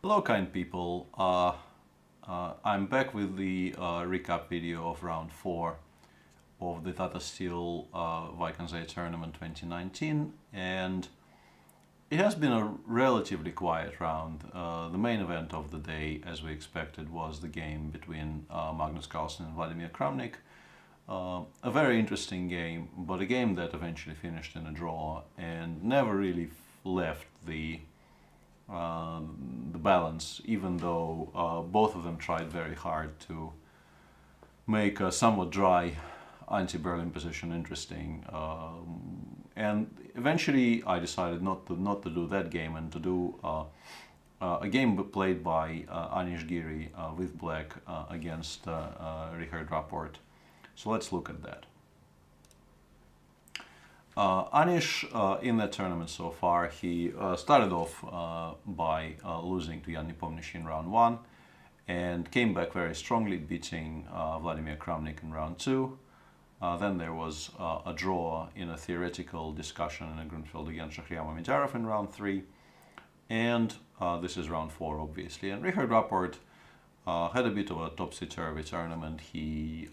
Hello kind people, I'm back with the recap video of round 4 of the Tata Steel Wijk tournament 2019, and it has been a relatively quiet round. The main event of the day, as we expected, was the game between Magnus Carlsen and Vladimir Kramnik. A very interesting game, but a game that eventually finished in a draw and never really left the balance, even though both of them tried very hard to make a somewhat dry anti-Berlin position interesting. And eventually I decided not to do that game and to do a game played by Anish Giri with black against Richard Rapport. So let's look at that. Anish, in that tournament so far, he started off by losing to Jan Nepomniachtchi in round 1 and came back very strongly, beating Vladimir Kramnik in round 2. Then there was a draw in a theoretical discussion in a Grunfeld against Shahriam Amidyarov in round 3. And this is round 4, obviously. And Richard Rapport had a bit of a topsy-turvy tournament. He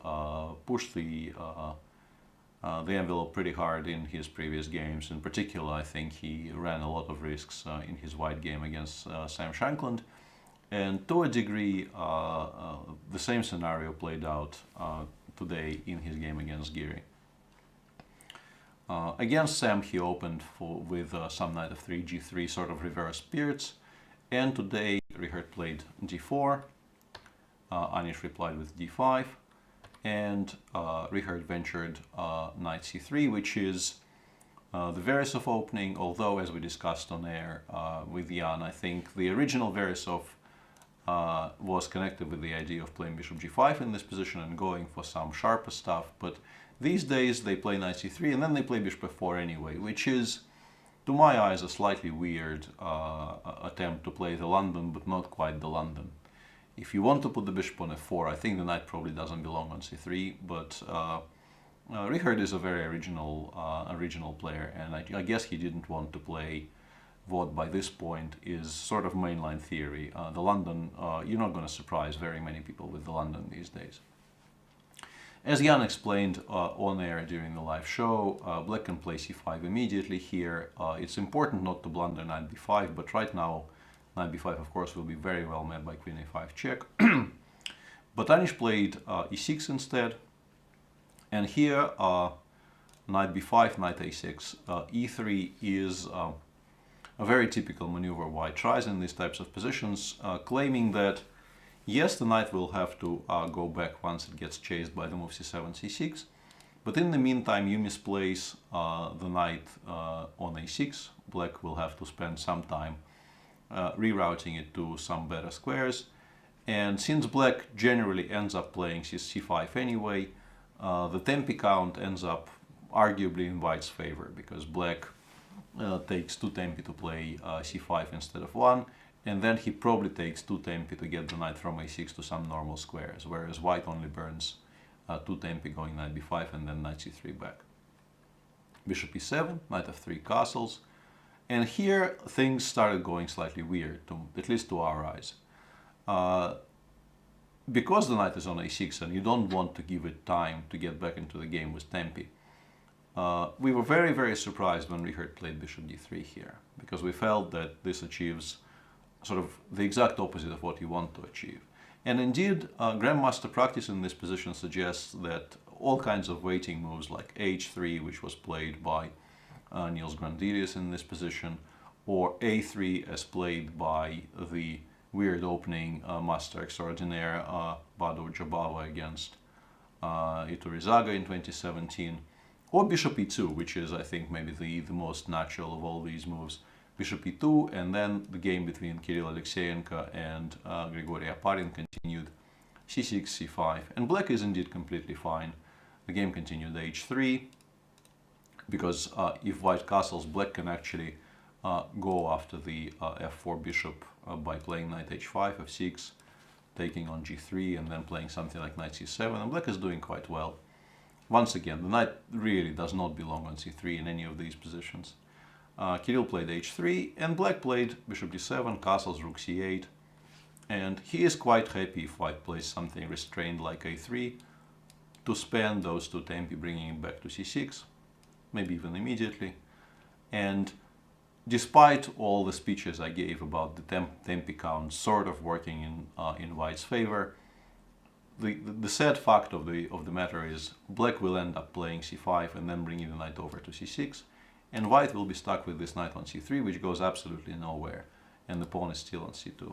pushed the envelope pretty hard in his previous games. In particular, I think he ran a lot of risks in his white game against Sam Shankland. And to a degree, the same scenario played out today in his game against Giri. Against Sam, he opened with some knight of 3, g3, sort of reverse Peerts. And today, Richard played d4. Anish replied with d5. And Richard ventured knight c3, which is the Veresov opening, although, as we discussed on air with Jan, I think the original Veresov was connected with the idea of playing bishop g5 in this position and going for some sharper stuff, but these days they play knight c3 and then they play bishop f4 anyway, which is, to my eyes, a slightly weird attempt to play the London, but not quite the London. If you want to put the bishop on f4, I think the knight probably doesn't belong on c3, but Richard is a very original player, and I guess he didn't want to play what by this point is sort of mainline theory. The London, you're not going to surprise very many people with the London these days. As Jan explained on air during the live show, black can play c5 immediately here. It's important not to blunder knight b5, but right now knight b5, of course, will be very well met by queen a5 check. But Anish played e6 instead. And here, knight b5, knight a6, e3 is a very typical maneuver White tries in these types of positions, claiming that, yes, the knight will have to go back once it gets chased by the move c7, c6. But in the meantime, you misplace the knight on a6. Black will have to spend some time rerouting it to some better squares, and since black generally ends up playing c5 anyway, the tempi count ends up arguably in White's favor, because black takes 2 tempi to play c5 instead of 1, and then he probably takes 2 tempi to get the knight from a6 to some normal squares, whereas White only burns 2 tempi going knight b5 and then knight c3 back. Bishop e7, knight f3 castles. And here things started going slightly weird, at least to our eyes. Because the knight is on a6 and you don't want to give it time to get back into the game with tempi, we were very, very surprised when Richard played bishop d3 here, because we felt that this achieves sort of the exact opposite of what you want to achieve. And indeed, Grandmaster practice in this position suggests that all kinds of waiting moves like h3, which was played by Niels Grandelius in this position, or a3 as played by the weird opening master extraordinaire Bado Jabava against Iturrizaga in 2017, or bishop e2, which is, I think, maybe the most natural of all these moves. Bishop e2, and then the game between Kirill Alexeyenko and Grigory Aparin continued c6, c5, and black is indeed completely fine. The game continued h3, because if White castles, black can actually go after the f4 bishop by playing knight h5, f6, taking on g3, and then playing something like knight c7, and black is doing quite well. Once again, the knight really does not belong on c3 in any of these positions. Kirill played h3, and black played bishop d7, castles, rook c8, And he is quite happy if white plays something restrained like a3 to span those two tempi, bringing it back to c6, maybe even immediately. And despite all the speeches I gave about the tempi count sort of working in white's favor, the sad fact of the matter is black will end up playing c5 and then bringing the knight over to c6, and white will be stuck with this knight on c3, which goes absolutely nowhere, and the pawn is still on c2.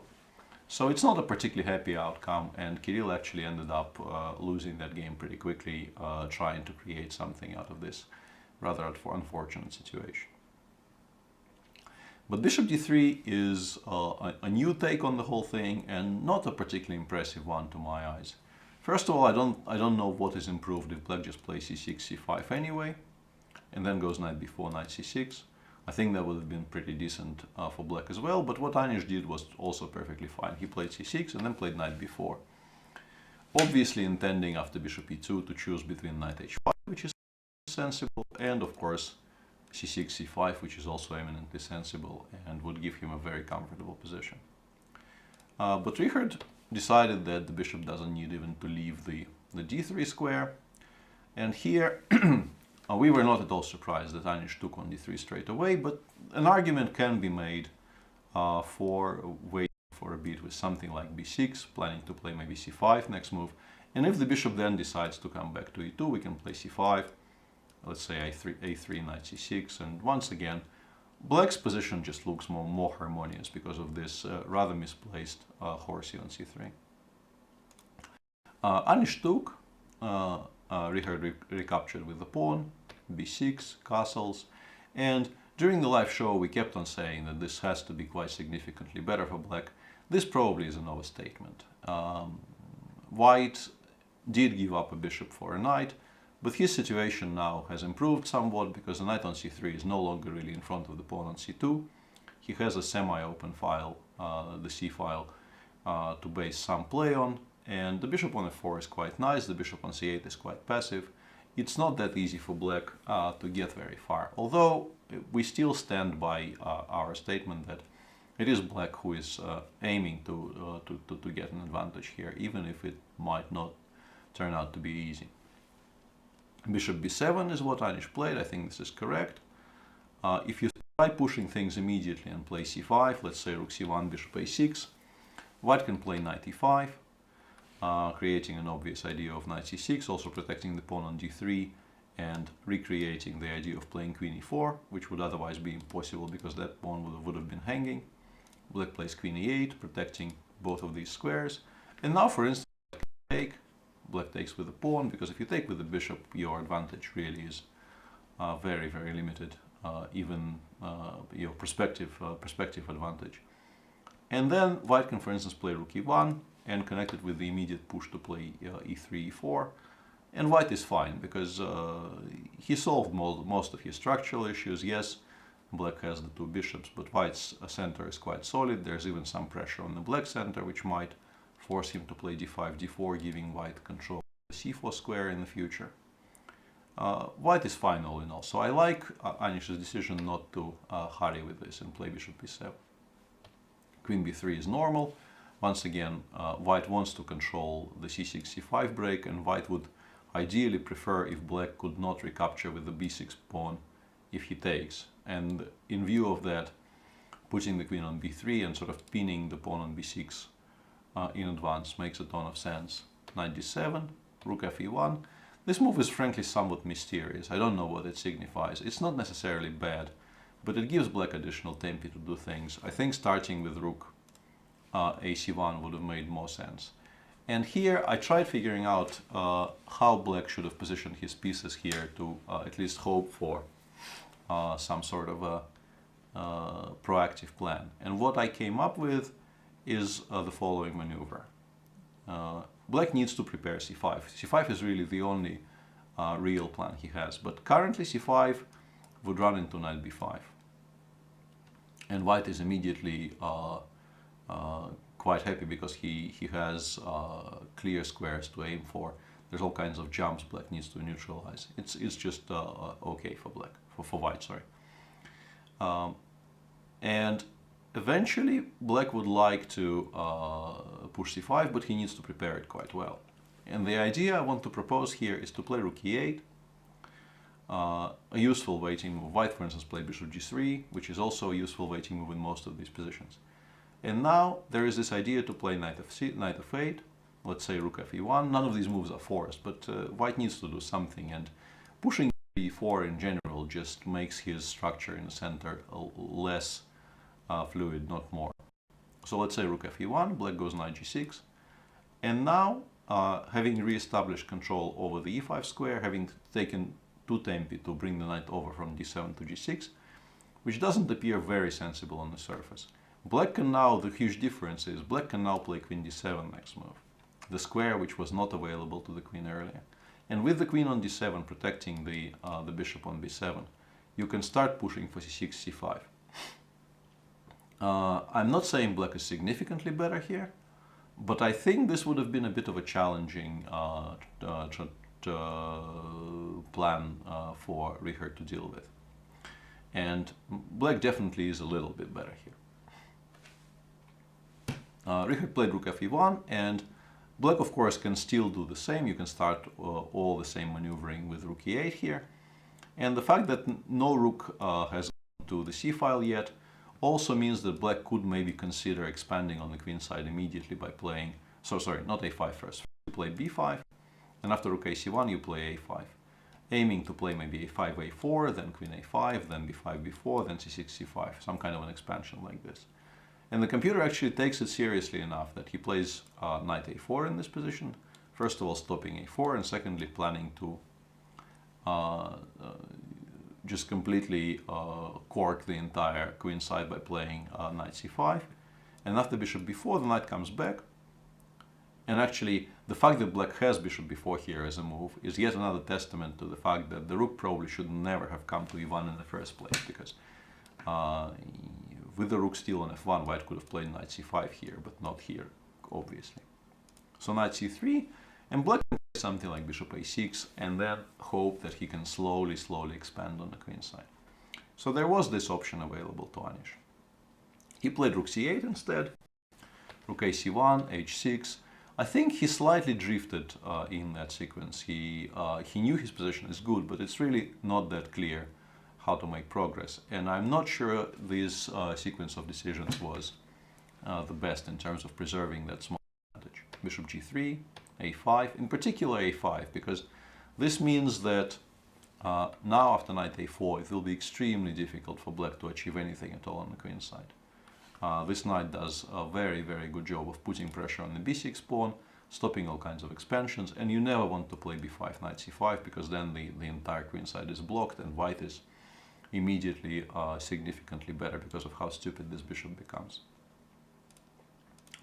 So it's not a particularly happy outcome, and Kirill actually ended up losing that game pretty quickly, trying to create something out of this rather unfortunate situation. But bishop d3 is a new take on the whole thing, and not a particularly impressive one to my eyes. First of all, I don't know what is improved if black just plays c6, c5 anyway, and then goes knight b4, knight c6. I think that would have been pretty decent for black as well, but what Anish did was also perfectly fine. He played c6 and then played knight b4. Obviously intending after bishop e2 to choose between knight h5, which is sensible, and of course c6, c5, which is also eminently sensible and would give him a very comfortable position. But Richard decided that the bishop doesn't need even to leave the d3 square, and here we were not at all surprised that Anish took on d3 straight away, but an argument can be made for waiting for a beat with something like b6, planning to play maybe c5 next move, and if the bishop then decides to come back to e2, we can play c5, let's say a3, knight c6, and once again black's position just looks more harmonious because of this rather misplaced horsey on c3. Anish took, Richard recaptured with the pawn, b6, castles, and during the live show we kept on saying that this has to be quite significantly better for black. This probably is an overstatement. White did give up a bishop for a knight, but his situation now has improved somewhat because the knight on c3 is no longer really in front of the pawn on c2. He has a semi-open file, the c file, to base some play on, and the bishop on f4 is quite nice, the bishop on c8 is quite passive. It's not that easy for black to get very far, although we still stand by our statement that it is black who is aiming to get an advantage here, even if it might not turn out to be easy. Bishop b7 is what Anish played. I think this is correct. If you try pushing things immediately and play c5, let's say rook c1, bishop a6, white can play knight e5, creating an obvious idea of knight c6, also protecting the pawn on d3 and recreating the idea of playing queen e4, which would otherwise be impossible because that pawn would have been hanging. Black plays queen e8, protecting both of these squares. And now, for instance, black takes with the pawn, because if you take with the bishop, your advantage really is very, very limited, even your perspective advantage. And then white can, for instance, play rook e1 and connect it with the immediate push to play e3, e4. And white is fine because he solved most of his structural issues. Yes, black has the two bishops, but white's center is quite solid. There's even some pressure on the black center, which might force him to play d5, d4, giving white control of the c4 square in the future. White is fine all in all. So I like Anish's decision not to hurry with this and play bishop b7. Queen b3 is normal. Once again, white wants to control the c6, c5 break, and white would ideally prefer if black could not recapture with the b6 pawn if he takes. And in view of that, putting the queen on b3 and sort of pinning the pawn on b6 in advance makes a ton of sense. Knight d7, rook fe1. This move is frankly somewhat mysterious. I don't know what it signifies. It's not necessarily bad, but it gives black additional tempi to do things. I think starting with rook ac1 would have made more sense. And here I tried figuring out how black should have positioned his pieces here to at least hope for some sort of a proactive plan. And what I came up with is the following maneuver. Black needs to prepare c5. c5 is really the only real plan he has, but currently c5 would run into knight b5. And white is immediately quite happy because he has clear squares to aim for. There's all kinds of jumps black needs to neutralize. It's just okay for black, for white, sorry. And eventually, black would like to push c5, but he needs to prepare it quite well. And the idea I want to propose here is to play rook e8, a useful waiting move. White, for instance, played bishop g3, which is also a useful waiting move in most of these positions. And now there is this idea to play knight f8, let's say rook fe1. None of these moves are forced, but white needs to do something, and pushing e4 in general just makes his structure in the center less fluid, not more. So let's say rook fe1, black goes knight g6, and now having re-established control over the e5 square, having taken two tempi to bring the knight over from d7 to g6, which doesn't appear very sensible on the surface. Black can now, the huge difference is, black can now play queen d7 next move, the square which was not available to the queen earlier. And with the queen on d7 protecting the bishop on b7, you can start pushing for c6, c5. I'm not saying black is significantly better here, but I think this would have been a bit of a challenging plan for Richard to deal with. And black definitely is a little bit better here. Richard played rook fe1, and black, of course, can still do the same. You can start all the same maneuvering with rook e8 here. And the fact that no rook has gone to the c file yet also means that black could maybe consider expanding on the queen side immediately by playing, not a5 first. You play b5, and after rook ac1 you play a5, aiming to play maybe a5, a4, then queen a5, then b5, b4, then c6, c5, some kind of an expansion like this. And the computer actually takes it seriously enough that he plays knight a4 in this position, first of all stopping a4, and secondly planning to just completely cork the entire queen side by playing knight c5. And after bishop b4, the knight comes back. And actually, the fact that black has bishop b4 here as a move is yet another testament to the fact that the rook probably should never have come to e1 in the first place, because with the rook still on f1, white could have played knight c5 here, but not here, obviously. So knight c3, and black can play something like bishop a6, and then hope that he can slowly expand on the queen side. So there was this option available to Anish. He played rook c8 instead, rook ac1, h6. I think he slightly drifted in that sequence. He knew his position is good, but it's really not that clear how to make progress. And I'm not sure this sequence of decisions was the best in terms of preserving that small advantage. Bishop g3, a5, in particular a5, because this means that now after knight a4, it will be extremely difficult for black to achieve anything at all on the queen side. This knight does a very good job of putting pressure on the b6 pawn, stopping all kinds of expansions, and you never want to play b5, knight c5, because then the entire queen side is blocked, and white is immediately significantly better because of how stupid this bishop becomes.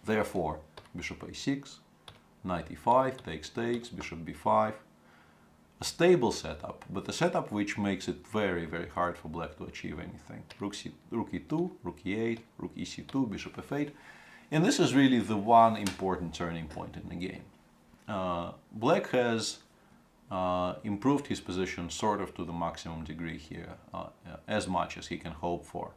Therefore, bishop a6, knight e5, takes, bishop b5. A stable setup, but a setup which makes it very hard for black to achieve anything. Rook e2, rook e8, rook ec2, bishop f8. And this is really the one important turning point in the game. Black has improved his position sort of to the maximum degree here, as much as he can hope for.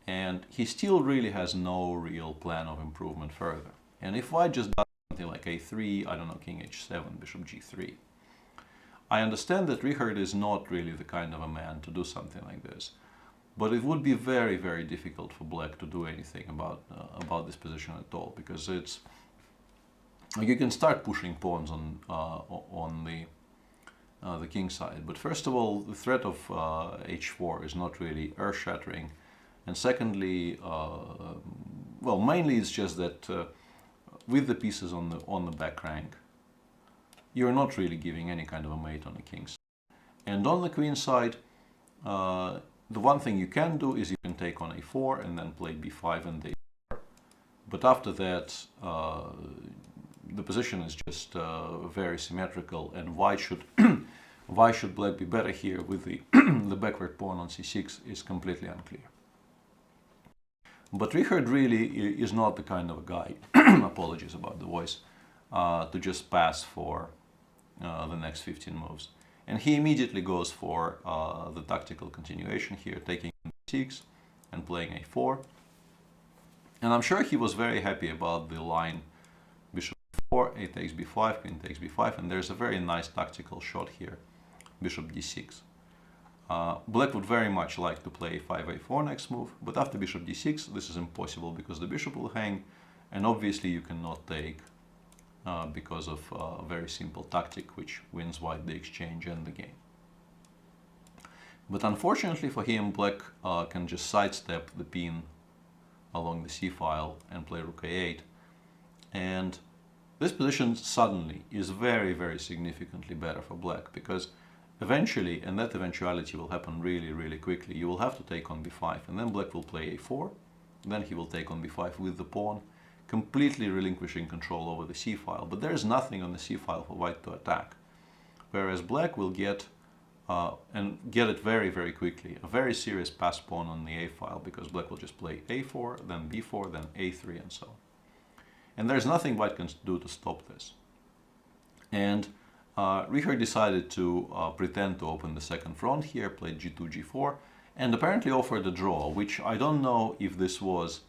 And he still really has no real plan of improvement further. And if white just does something like a3, I don't know, king h7, bishop g3, I understand that Richard is not really the kind of a man to do something like this, but it would be very difficult for black to do anything about this position at all, because it's, you can start pushing pawns on the king side, but first of all, the threat of h4 is not really earth-shattering, and secondly, well, mainly it's just that with the pieces on the back rank, you're not really giving any kind of a mate on the king side. And on the queen side, the one thing you can do is you can take on a4 and then play b5 and a4. But after that, the position is just very symmetrical, and why should black be better here with the the backward pawn on c6 is completely unclear. But Richard really is not the kind of a guy, apologies about the voice, to just pass for the next 15 moves. And he immediately goes for the tactical continuation here, taking 6 and playing a4. And I'm sure he was very happy about the line bishop b4, a takes b5, queen takes b5, and there's a very nice tactical shot here, bishop d6. Black would very much like to play 5a4 next move, but after bishop d6 this is impossible because the bishop will hang, and obviously you cannot take because of a very simple tactic which wins white the exchange and the game. But unfortunately for him, black can just sidestep the pin along the c-file and play rook a8, and this position suddenly is very, very significantly better for black, because eventually, and that eventuality will happen really, really quickly, you will have to take on b5, and then black will play a4, then he will take on b5 with the pawn, completely relinquishing control over the c-file. But there is nothing on the c-file for white to attack, whereas black will get and get it very, very quickly, a very serious pass pawn on the a-file, because black will just play a4, then b4, then a3, and so on. And there's nothing white can do to stop this. And Richard decided to pretend to open the second front here, played g2, g4, and apparently offered a draw, which I don't know if this was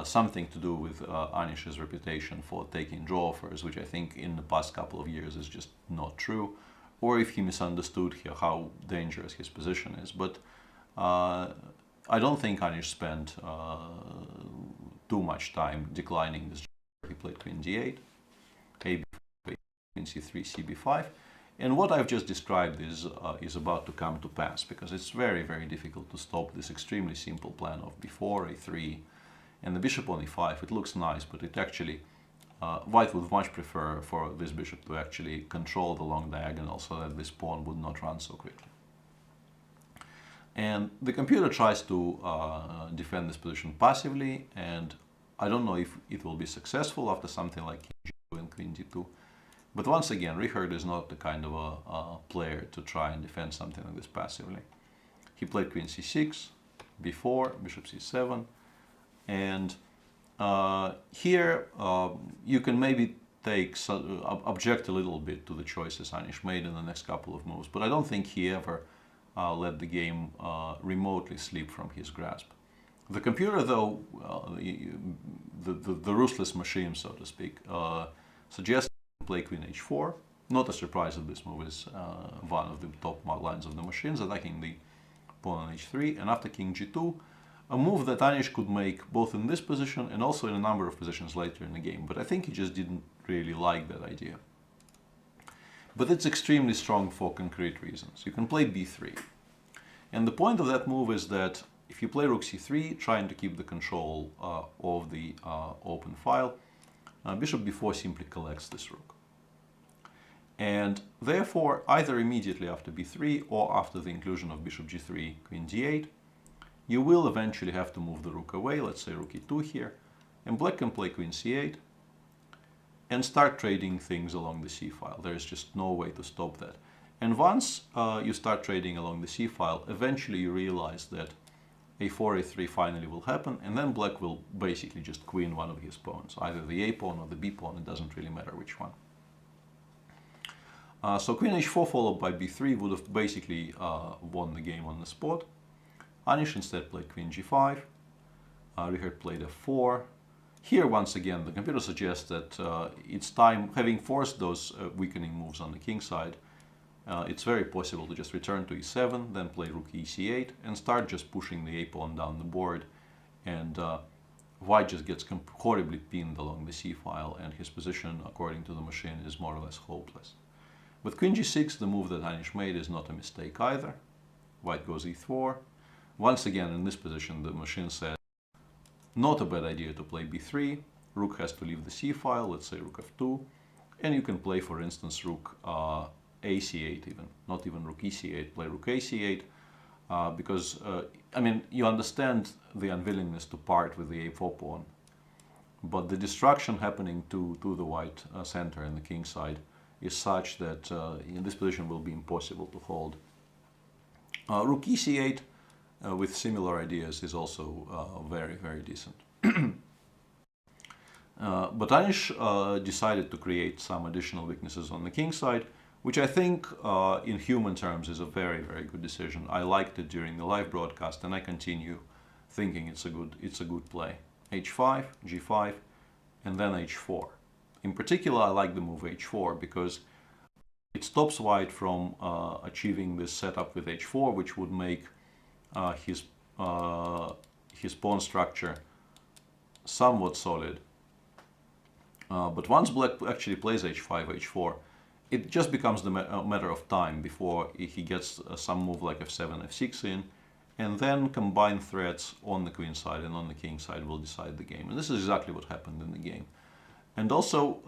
something to do with Anish's reputation for taking draw offers, which I think in the past couple of years is just not true, or if he misunderstood here how dangerous his position is. But I don't think Anish spent too much time declining this. He played queen d8, a b4, queen c3, cb5, and what I've just described is about to come to pass, because it's very, very difficult to stop this extremely simple plan of b4, a3, and the bishop on e5. It looks nice, but it actually, white would much prefer for this bishop to actually control the long diagonal so that this pawn would not run so quickly. And the computer tries to defend this position passively, and I don't know if it will be successful after something like king g2 and queen d2. But once again, Richard is not the kind of a player to try and defend something like this passively. He played queen c6, b4, bishop c7, and here you can maybe object a little bit to the choices Anish made in the next couple of moves, but I don't think he ever let the game remotely slip from his grasp. The computer, though, the ruthless machine, so to speak, suggests play queen h4. Not a surprise that this move is one of the top lines of the machines, attacking the pawn on h3, and after king g2, a move that Anish could make both in this position and also in a number of positions later in the game, but I think he just didn't really like that idea. But it's extremely strong for concrete reasons. You can play b3, and the point of that move is that if you play rook c3, trying to keep the control of the open file, bishop b4 simply collects this rook. And therefore, either immediately after b3 or after the inclusion of bishop g3, queen d8, you will eventually have to move the rook away, let's say rook e2 here, and black can play queen c8 and start trading things along the c-file. There is just no way to stop that. And once you start trading along the c-file, eventually you realize that a4, a3 finally will happen, and then black will basically just queen one of his pawns, either the a pawn or the b pawn, it doesn't really matter which one. So queen h4 followed by b3 would have basically won the game on the spot. Anish instead played queen g5, Richard played f4. Here once again the computer suggests that it's time, having forced those weakening moves on the king side, it's very possible to just return to e7, then play rook e8, and start just pushing the a-pawn down the board, and white just gets horribly pinned along the c-file, and his position, according to the machine, is more or less hopeless. With queen g6, the move that Anish made is not a mistake either. White goes e4. Once again, in this position, the machine said, not a bad idea to play b3, rook has to leave the c-file, let's say rook f2, and you can play, for instance, rook ac8 even, not even rook ec8, play rook ac8, because, I mean, you understand the unwillingness to part with the a4 pawn, but the destruction happening to the white center and the king side is such that in this position will be impossible to hold. Rook ec8 with similar ideas is also very, very decent. But Anish decided to create some additional weaknesses on the king side, which I think in human terms is a very, very good decision. I liked it during the live broadcast, and I continue thinking it's a good play. h5, g5, and then h4. In particular, I like the move h4 because it stops white from achieving this setup with h4, which would make his pawn structure somewhat solid. But once black actually plays h5, h4, it just becomes the matter of time before he gets some move like f7, f6 in, and then combined threats on the queen side and on the king side will decide the game. And this is exactly what happened in the game. And also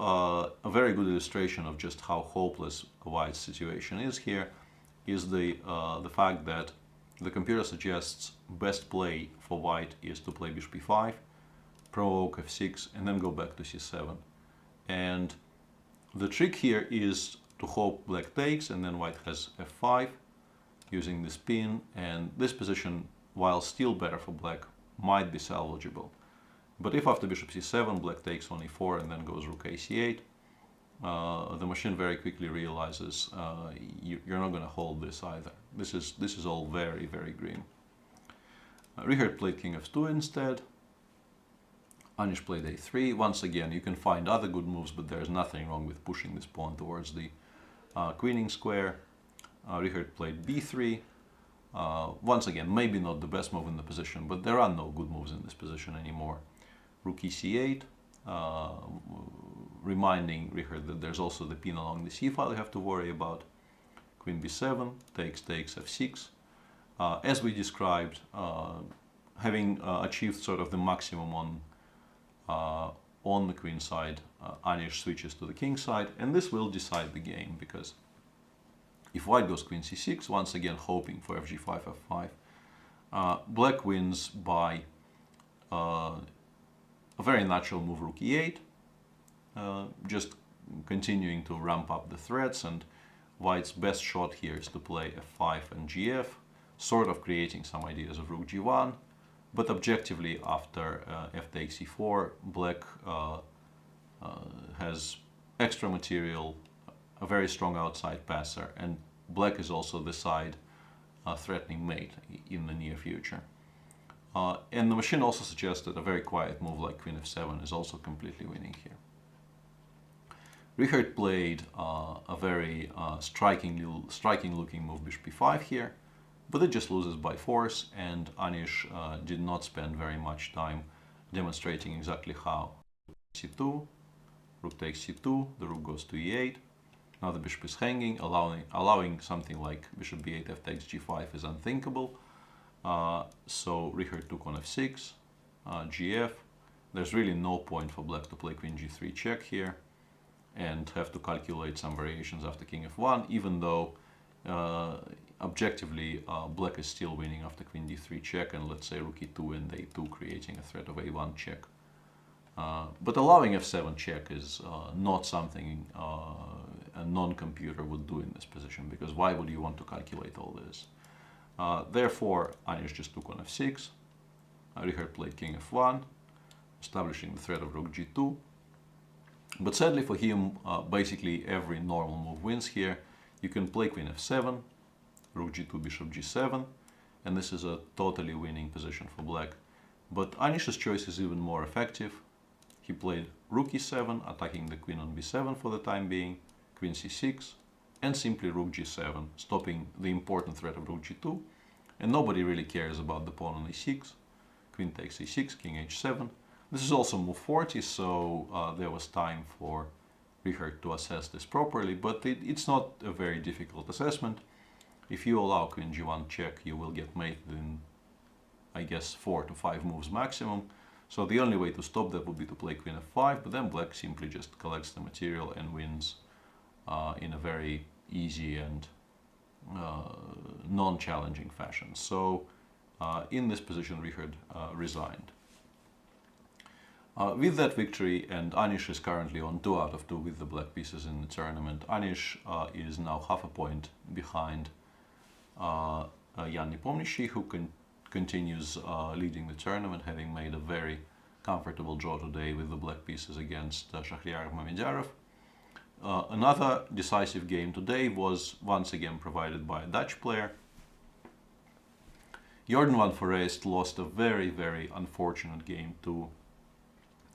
a very good illustration of just how hopeless white's situation is here is the fact that the computer suggests best play for white is to play bishop e5, provoke f6, and then go back to c7. And the trick here is to hope black takes, and then white has f5 using this pin, and this position, while still better for black, might be salvageable. But if after bishop c7 black takes on e4 and then goes rook a8, the machine very quickly realizes you're not going to hold this either. This is all very, very grim. Richard played king f2 instead. Anish played a3. Once again, you can find other good moves, but there's nothing wrong with pushing this pawn towards the queening square. Richard played b3. Once again, maybe not the best move in the position, but there are no good moves in this position anymore. Rook e8, reminding Richard that there's also the pin along the c file you have to worry about. Queen b7, takes, f6. As we described, having achieved sort of the maximum on the queen side, Anish switches to the king side, and this will decide the game, because if white goes queen c6, once again hoping for fg5, f5, black wins by a very natural move rook e8, just continuing to ramp up the threats, and white's best shot here is to play f5 and gf, sort of creating some ideas of rook g1, but objectively after f takes e4, black has extra material, a very strong outside passer, and black is also the side threatening mate in the near future. And the machine also suggests that a very quiet move like queen f7 is also completely winning here. Richard played a very striking looking move bishop e5 here, but it just loses by force, and Anish did not spend very much time demonstrating exactly how. c2, rook takes c2, the rook goes to e8. Now the bishop is hanging, allowing something like bishop b8, f takes g5 is unthinkable. So Richard took on f6, gf. There's really no point for black to play queen g3 check here and have to calculate some variations after king f1, even though objectively black is still winning after queen d3 check, and let's say rook e2 and a2 creating a threat of a1 check. But allowing f7 check is not something a non-computer would do in this position, because why would you want to calculate all this? Therefore, Anish just took on f6. Richard played king f1, establishing the threat of rook g2. But sadly for him, basically every normal move wins here. You can play queen f7, rook g2, bishop g7, and this is a totally winning position for black. But Anish's choice is even more effective. He played rook e7, attacking the queen on b7 for the time being, queen c6, and simply rook g7, stopping the important threat of rook g2. And nobody really cares about the pawn on e6. Queen takes e6, king h7. This is also move 40, so there was time for Richard to assess this properly, but it's not a very difficult assessment. If you allow queen g1 check, you will get mated in, I guess, 4 to 5 moves maximum. So the only way to stop that would be to play queen f5, but then black simply just collects the material and wins in a very easy and non-challenging fashion. So in this position, Richard resigned. With that victory, and Anish is currently on 2 out of 2 with the black pieces in the tournament, Anish is now half a point behind Jan Nepomniachtchi, who continues leading the tournament, having made a very comfortable draw today with the black pieces against Shahryar Mamedyarov. Another decisive game today was once again provided by a Dutch player. Jordan van Foreest lost a very, very unfortunate game to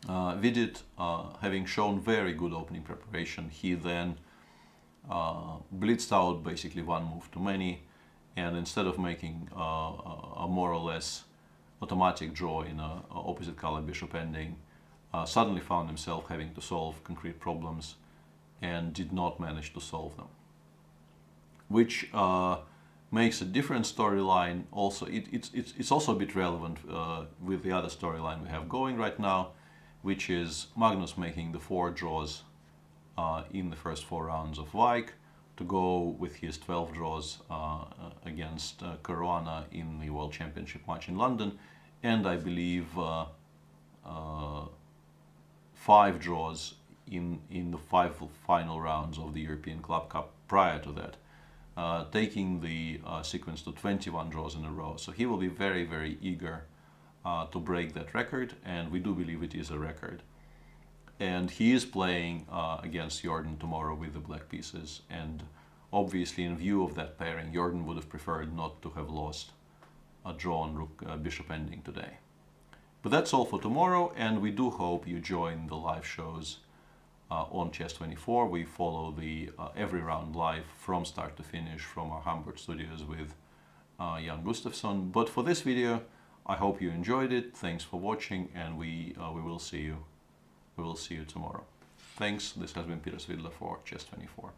Vidit, having shown very good opening preparation, he then blitzed out basically one move too many, and instead of making a more or less automatic draw in a opposite color bishop ending, suddenly found himself having to solve concrete problems and did not manage to solve them, which makes a different storyline. Also, it's also a bit relevant with the other storyline we have going right now, which is Magnus making the 4 draws in the first 4 rounds of Wijk to go with his 12 draws against Caruana in the World Championship match in London, and I believe 5 draws in the 5 final rounds of the European Club Cup prior to that, taking the sequence to 21 draws in a row. So he will be very, very eager to break that record, and we do believe it is a record. And he is playing against Jordan tomorrow with the black pieces, and obviously in view of that pairing, Jordan would have preferred not to have lost a draw on rook bishop ending today. But that's all for tomorrow, and we do hope you join the live shows on Chess24. We follow the every round live from start to finish from our Hamburg studios with Jan Gustafsson. But for this video, I hope you enjoyed it. Thanks for watching, and we will see you. We will see you tomorrow. Thanks. This has been Peter Svidler for Chess24.